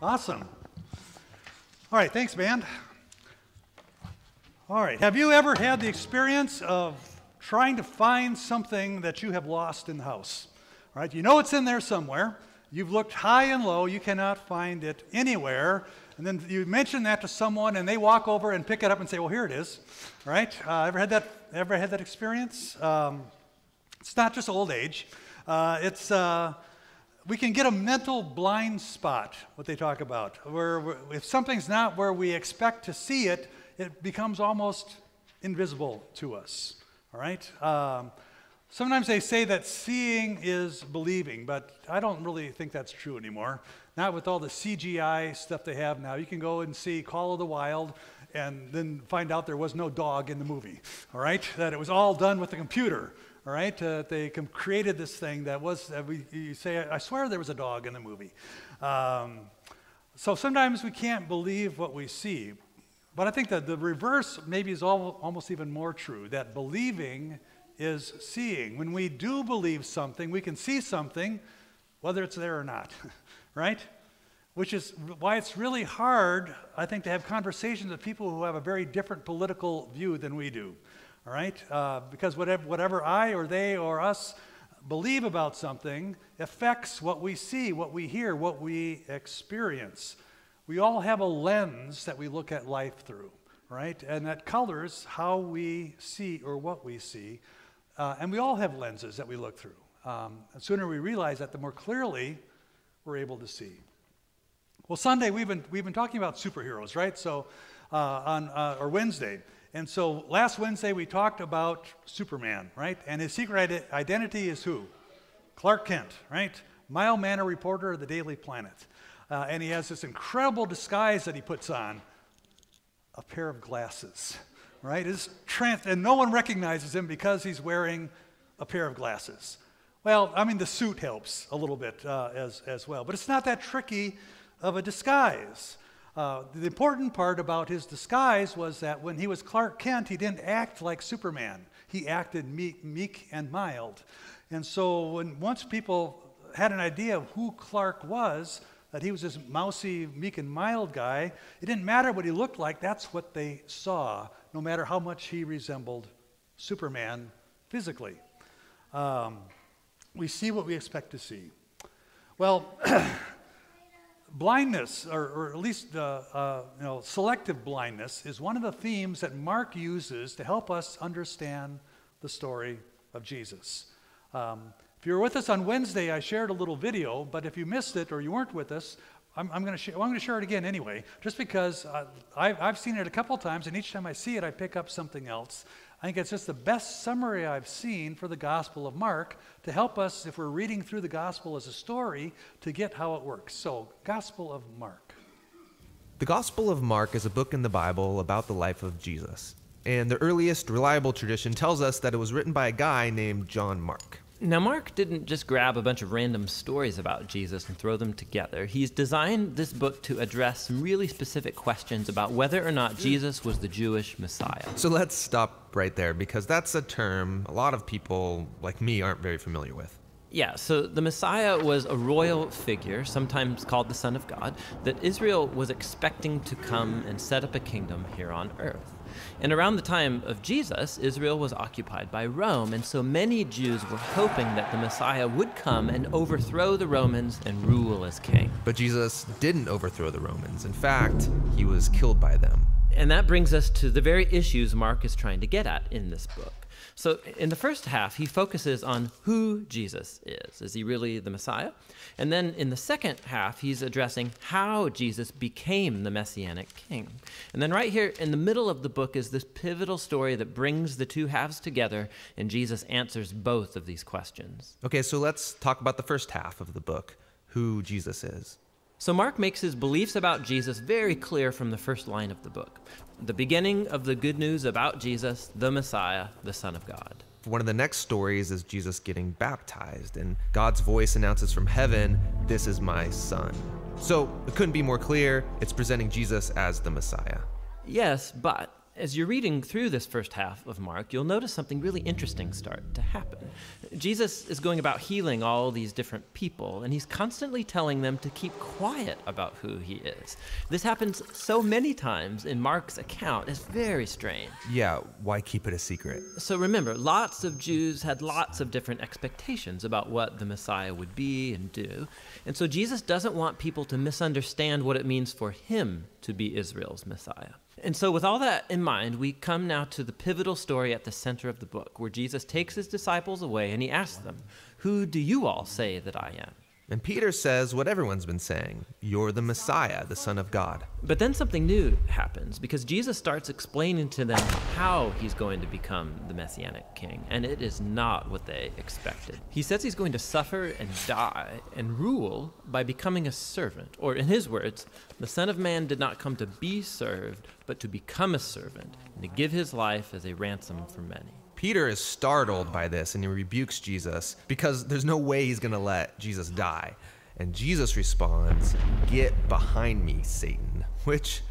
Awesome. All right, thanks, band. All right, have you ever had the experience of trying to find something that you have lost in the house? All right, you know it's in there somewhere. You've looked high and low, you cannot find it anywhere. And then you mention that to someone and they walk over and pick it up and say, well, here it is. All right, ever had that experience? It's not just old age. We can get a mental blind spot, what they talk about, where if something's not where we expect to see it, it becomes almost invisible to us, all right? Sometimes they say that seeing is believing, but I don't really think that's true anymore. Not with all the CGI stuff they have now. You can go and see Call of the Wild and then find out there was no dog in the movie, all right? That it was all done with the computer. All right, they created this thing that was, you say, I swear there was a dog in the movie. So sometimes we can't believe what we see. But I think that the reverse maybe is almost even more true, that believing is seeing. When we do believe something, we can see something, whether it's there or not, right? Which is why it's really hard, I think, to have conversations with people who have a very different political view than we do. All right, because whatever I or they or us believe about something affects what we see, what we hear, what we experience. We all have a lens that we look at life through, right? And that colors how we see or what we see. And we all have lenses that we look through. The sooner we realize that, the more clearly we're able to see. Well, Sunday we've been talking about superheroes, right? So or Wednesday. And so last Wednesday we talked about Superman, right? And his secret identity is who? Clark Kent, right? Mild manner reporter of the Daily Planet. And he has this incredible disguise that he puts on, a pair of glasses, right? And no one recognizes him because he's wearing a pair of glasses. Well, I mean, the suit helps a little bit as well, but it's not that tricky of a disguise. The important part about his disguise was that when he was Clark Kent, he didn't act like Superman. He acted meek and mild. And so once people had an idea of who Clark was, that he was this mousy, meek and mild guy, it didn't matter what he looked like, that's what they saw, no matter how much he resembled Superman physically. We see what we expect to see. Well, blindness, or at least selective blindness, is one of the themes that Mark uses to help us understand the story of Jesus. If you were with us on Wednesday, I shared a little video, but if you missed it or you weren't with us, I'm going to share it again anyway, just because I've seen it a couple times, and each time I see it, I pick up something else. I think it's just the best summary I've seen for the Gospel of Mark to help us, if we're reading through the Gospel as a story, to get how it works. So, Gospel of Mark. The Gospel of Mark is a book in the Bible about the life of Jesus. And the earliest reliable tradition tells us that it was written by a guy named John Mark. Now, Mark didn't just grab a bunch of random stories about Jesus and throw them together. He's designed this book to address some really specific questions about whether or not Jesus was the Jewish Messiah. So let's stop right there, because that's a term a lot of people like me aren't very familiar with. Yeah, so the Messiah was a royal figure, sometimes called the Son of God, that Israel was expecting to come and set up a kingdom here on earth. And around the time of Jesus, Israel was occupied by Rome, and so many Jews were hoping that the Messiah would come and overthrow the Romans and rule as king. But Jesus didn't overthrow the Romans. In fact, he was killed by them. And that brings us to the very issues Mark is trying to get at in this book. So in the first half, he focuses on who Jesus is. Is he really the Messiah? And then in the second half, he's addressing how Jesus became the Messianic king. And then right here in the middle of the book is this pivotal story that brings the two halves together, and Jesus answers both of these questions. Okay, so let's talk about the first half of the book, who Jesus is. So Mark makes his beliefs about Jesus very clear from the first line of the book. The beginning of the good news about Jesus, the Messiah, the Son of God. One of the next stories is Jesus getting baptized, and God's voice announces from heaven, "This is my son." So it couldn't be more clear. It's presenting Jesus as the Messiah. Yes, but As you're reading through this first half of Mark, you'll notice something really interesting start to happen. Jesus is going about healing all these different people, and he's constantly telling them to keep quiet about who he is. This happens so many times in Mark's account, it's very strange. Yeah, why keep it a secret? So remember, lots of Jews had lots of different expectations about what the Messiah would be and do. And so Jesus doesn't want people to misunderstand what it means for him to be Israel's Messiah. And so with all that in mind, we come now to the pivotal story at the center of the book, where Jesus takes his disciples away and he asks them, "Who do you all say that I am?" And Peter says what everyone's been saying, "You're the Messiah, the Son of God." But then something new happens, because Jesus starts explaining to them how he's going to become the Messianic king, and it is not what they expected. He says he's going to suffer and die and rule by becoming a servant, or in his words, the Son of Man did not come to be served, but to become a servant and to give his life as a ransom for many. Peter is startled by this and he rebukes Jesus because there's no way he's going to let Jesus die. And Jesus responds, "Get behind me, Satan," which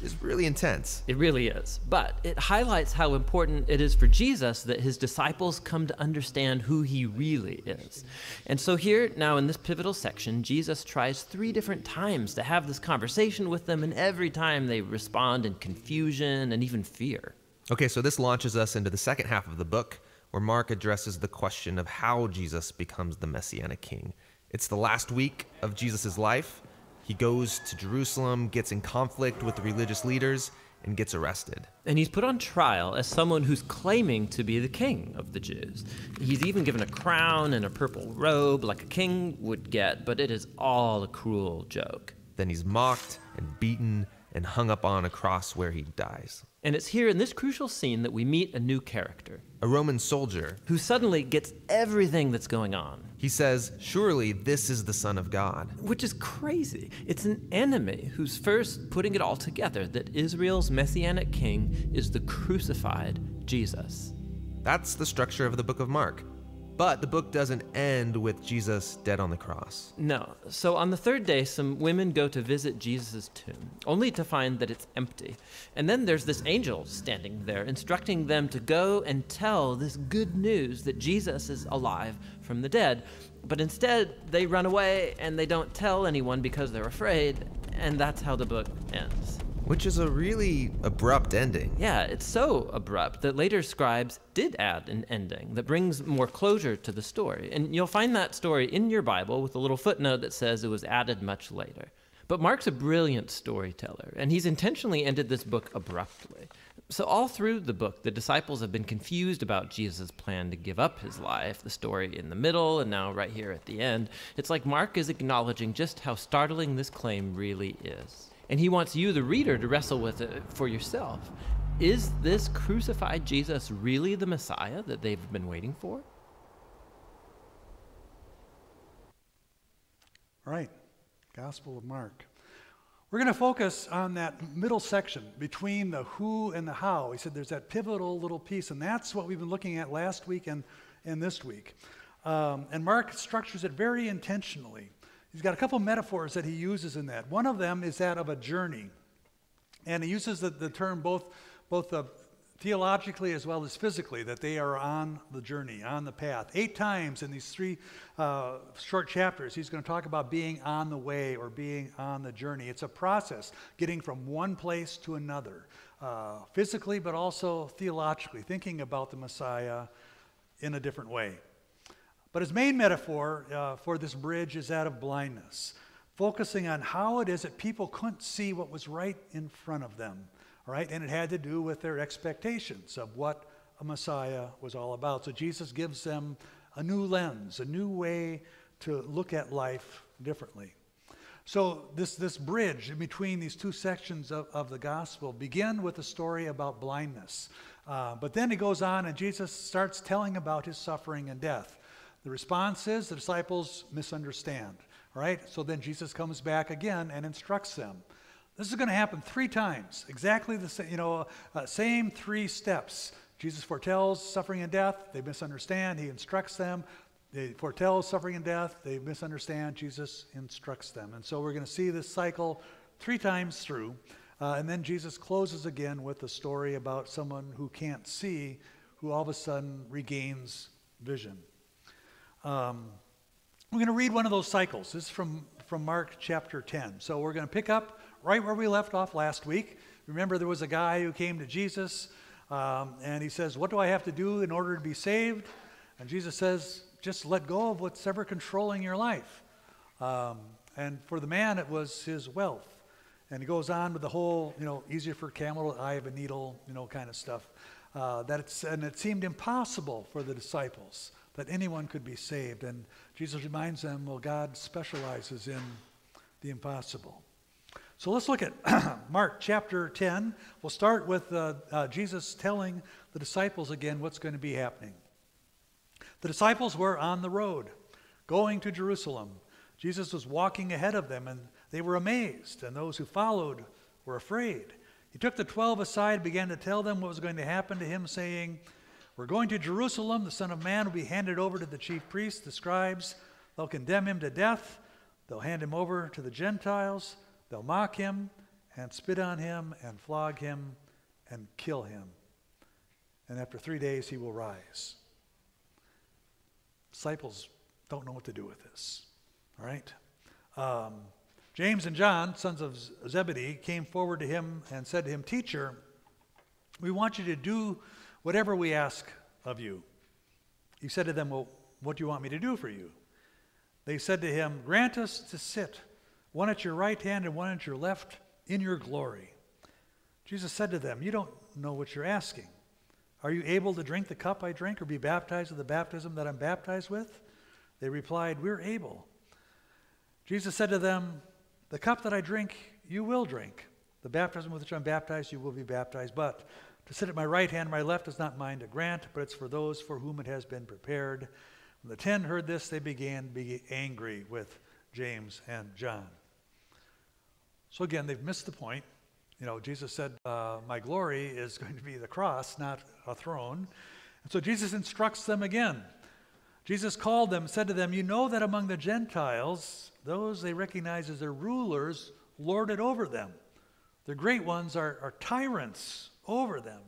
is really intense. It really is. But it highlights how important it is for Jesus that his disciples come to understand who he really is. And so here, now in this pivotal section, Jesus tries 3 different times to have this conversation with them, and every time they respond in confusion and even fear. Okay, so this launches us into the second half of the book, where Mark addresses the question of how Jesus becomes the Messianic king. It's the last week of Jesus' life. He goes to Jerusalem, gets in conflict with the religious leaders, and gets arrested. And he's put on trial as someone who's claiming to be the king of the Jews. He's even given a crown and a purple robe like a king would get, but it is all a cruel joke. Then he's mocked and beaten and hung up on a cross where he dies. And it's here in this crucial scene that we meet a new character, A Roman soldier. who suddenly gets everything that's going on. He says, "Surely this is the Son of God." Which is crazy. It's an enemy who's first putting it all together, that Israel's messianic king is the crucified Jesus. That's the structure of the book of Mark. But the book doesn't end with Jesus dead on the cross. No. So on the 3rd day, some women go to visit Jesus' tomb, only to find that it's empty. And then there's this angel standing there, instructing them to go and tell this good news that Jesus is alive from the dead. But instead, they run away and they don't tell anyone because they're afraid, and that's how the book ends. Which is a really abrupt ending. Yeah, it's so abrupt that later scribes did add an ending that brings more closure to the story. And you'll find that story in your Bible with a little footnote that says it was added much later. But Mark's a brilliant storyteller, and he's intentionally ended this book abruptly. So all through the book, the disciples have been confused about Jesus' plan to give up his life, the story in the middle, and now right here at the end. It's like Mark is acknowledging just how startling this claim really is. And he wants you, the reader, to wrestle with it for yourself. Is this crucified Jesus really the Messiah that they've been waiting for? All right, Gospel of Mark. We're going to focus on that middle section between the who and the how. He said there's that pivotal little piece, and that's what we've been looking at last week and this week. And Mark structures it very intentionally. He's got a couple metaphors that he uses in that. One of them is that of a journey. And he uses the term both theologically as well as physically, that they are on the journey, on the path. 8 times in these 3 short chapters, he's going to talk about being on the way or being on the journey. It's a process, getting from one place to another, physically but also theologically, thinking about the Messiah in a different way. But his main metaphor for this bridge is that of blindness, focusing on how it is that people couldn't see what was right in front of them, all right? And it had to do with their expectations of what a Messiah was all about. So Jesus gives them a new lens, a new way to look at life differently. So this bridge in between these 2 sections of the gospel begin with a story about blindness. But then he goes on and Jesus starts telling about his suffering and death. The response is the disciples misunderstand, right? So then Jesus comes back again and instructs them. This is going to happen 3 times, exactly the same, same 3 steps. Jesus foretells suffering and death. They misunderstand. He instructs them. They foretell suffering and death. They misunderstand. Jesus instructs them. And so we're going to see this cycle 3 times through. And then Jesus closes again with a story about someone who can't see, who all of a sudden regains vision. We're going to read one of those cycles. This is from Mark chapter 10. So we're going to pick up right where we left off last week. Remember, there was a guy who came to Jesus, and he says, what do I have to do in order to be saved? And Jesus says, just let go of what's ever controlling your life. And for the man, it was his wealth. And he goes on with the whole, easier for a camel to the eye of a needle, kind of stuff. And it seemed impossible for the disciples that anyone could be saved. And Jesus reminds them, well, God specializes in the impossible. So let's look at Mark chapter 10. We'll start with Jesus telling the disciples again what's going to be happening. The disciples were on the road, going to Jerusalem. Jesus was walking ahead of them, and they were amazed, and those who followed were afraid. He took the 12 aside and began to tell them what was going to happen to him, saying, we're going to Jerusalem. The Son of Man will be handed over to the chief priests, the scribes. They'll condemn him to death. They'll hand him over to the Gentiles. They'll mock him and spit on him and flog him and kill him. And after 3 days, he will rise. Disciples don't know what to do with this. All right? James and John, sons of Zebedee, came forward to him and said to him, Teacher, we want you to do whatever we ask of you. He said to them, well, what do you want me to do for you? They said to him, grant us to sit, one at your right hand and one at your left, in your glory. Jesus said to them, you don't know what you're asking. Are you able to drink the cup I drink or be baptized with the baptism that I'm baptized with? They replied, we're able. Jesus said to them, the cup that I drink, you will drink. The baptism with which I'm baptized, you will be baptized. But to sit at my right hand and my left is not mine to grant, but it's for those for whom it has been prepared. When the 10 heard this, they began to be angry with James and John. So again, they've missed the point. Jesus said, my glory is going to be the cross, not a throne. And so Jesus instructs them again. Jesus called them, said to them, you know that among the Gentiles, those they recognize as their rulers lord it over them. The great ones are tyrants over them.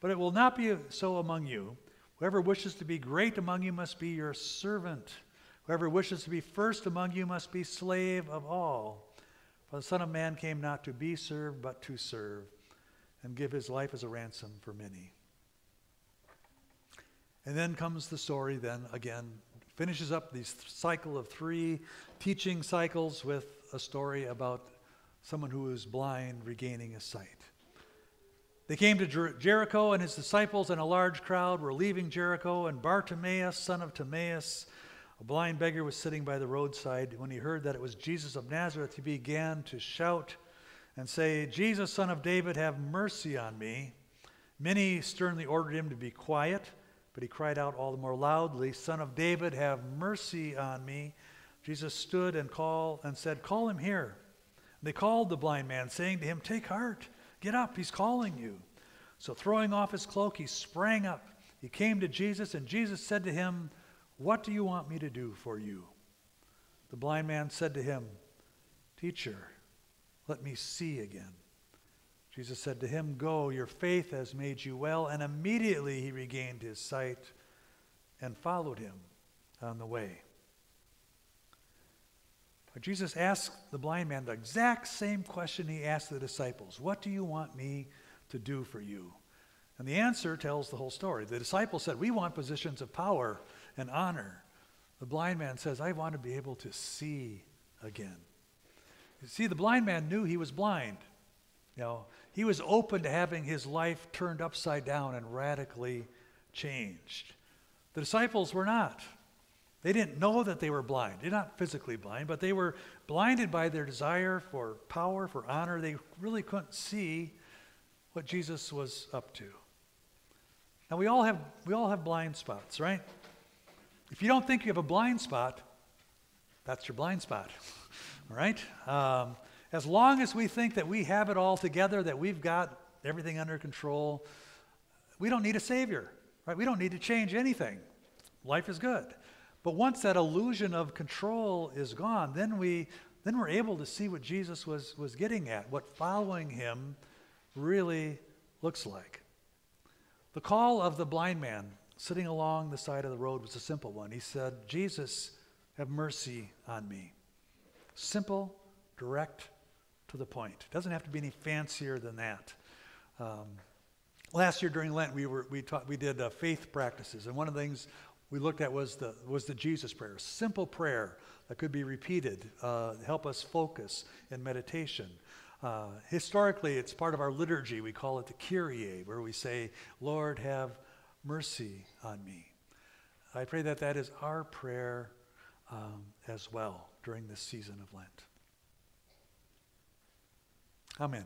But it will not be so among you. Whoever wishes to be great among you must be your servant. Whoever wishes to be first among you must be slave of all. For the Son of Man came not to be served, but to serve, and give his life as a ransom for many. And then comes the story, then again, finishes up this cycle of 3 teaching cycles with a story about someone who is blind regaining his sight. They came to Jericho, and his disciples and a large crowd were leaving Jericho, and Bartimaeus, son of Timaeus, a blind beggar, was sitting by the roadside. When he heard that it was Jesus of Nazareth, he began to shout and say, Jesus, son of David, have mercy on me. Many sternly ordered him to be quiet, but he cried out all the more loudly, Son of David, have mercy on me. Jesus stood and said, call him here. And they called the blind man, saying to him, take heart, get up, he's calling you. So throwing off his cloak, he sprang up. He came to Jesus, and Jesus said to him, what do you want me to do for you? The blind man said to him, Teacher, let me see again. Jesus said to him, go, your faith has made you well. And immediately he regained his sight and followed him on the way. But Jesus asked the blind man the exact same question he asked the disciples. What do you want me to do for you? And the answer tells the whole story. The disciples said, we want positions of power and honor. The blind man says, I want to be able to see again. You see, the blind man knew he was blind. He was open to having his life turned upside down and radically changed. The disciples were not. They didn't know that they were blind. They're not physically blind, but they were blinded by their desire for power, for honor. They really couldn't see what Jesus was up to. Now, we all have blind spots, right? If you don't think you have a blind spot, that's your blind spot, all right? As long as we think that we have it all together, that we've got everything under control, we don't need a savior, right? We don't need to change anything. Life is good. But once that illusion of control is gone, then we then we're able to see what Jesus was getting at, what following him really looks like. The call of the blind man sitting along the side of the road was a simple one. He said, Jesus, have mercy on me. Simple, direct, to the point. It doesn't have to be any fancier than that. Last year during Lent, we did faith practices, and one of the things we looked at was the Jesus prayer, a simple prayer that could be repeated, help us focus in meditation. Historically, it's part of our liturgy. We call it the Kyrie, where we say, Lord, have mercy on me. I pray that that is our prayer as well during this season of Lent. Amen.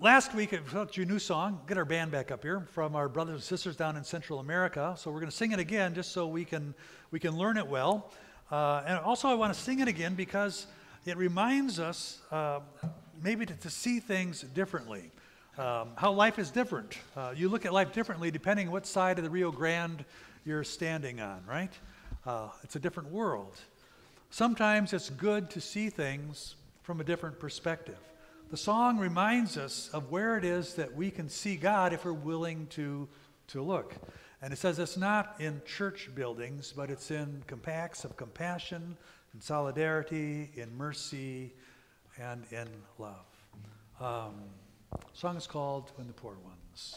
Last week, I felt you a new song. Get our band back up here from our brothers and sisters down in Central America. So we're going to sing it again just so we can learn it well. And also I want to sing it again because it reminds us maybe to see things differently. How life is different. You look at life differently depending on what side of the Rio Grande you're standing on, right? It's a different world. Sometimes it's good to see things from a different perspective. The song reminds us of where it is that we can see God if we're willing to look. And it says it's not in church buildings, but it's in acts of compassion, in solidarity, in mercy, and in love. The song is called When the Poor Ones.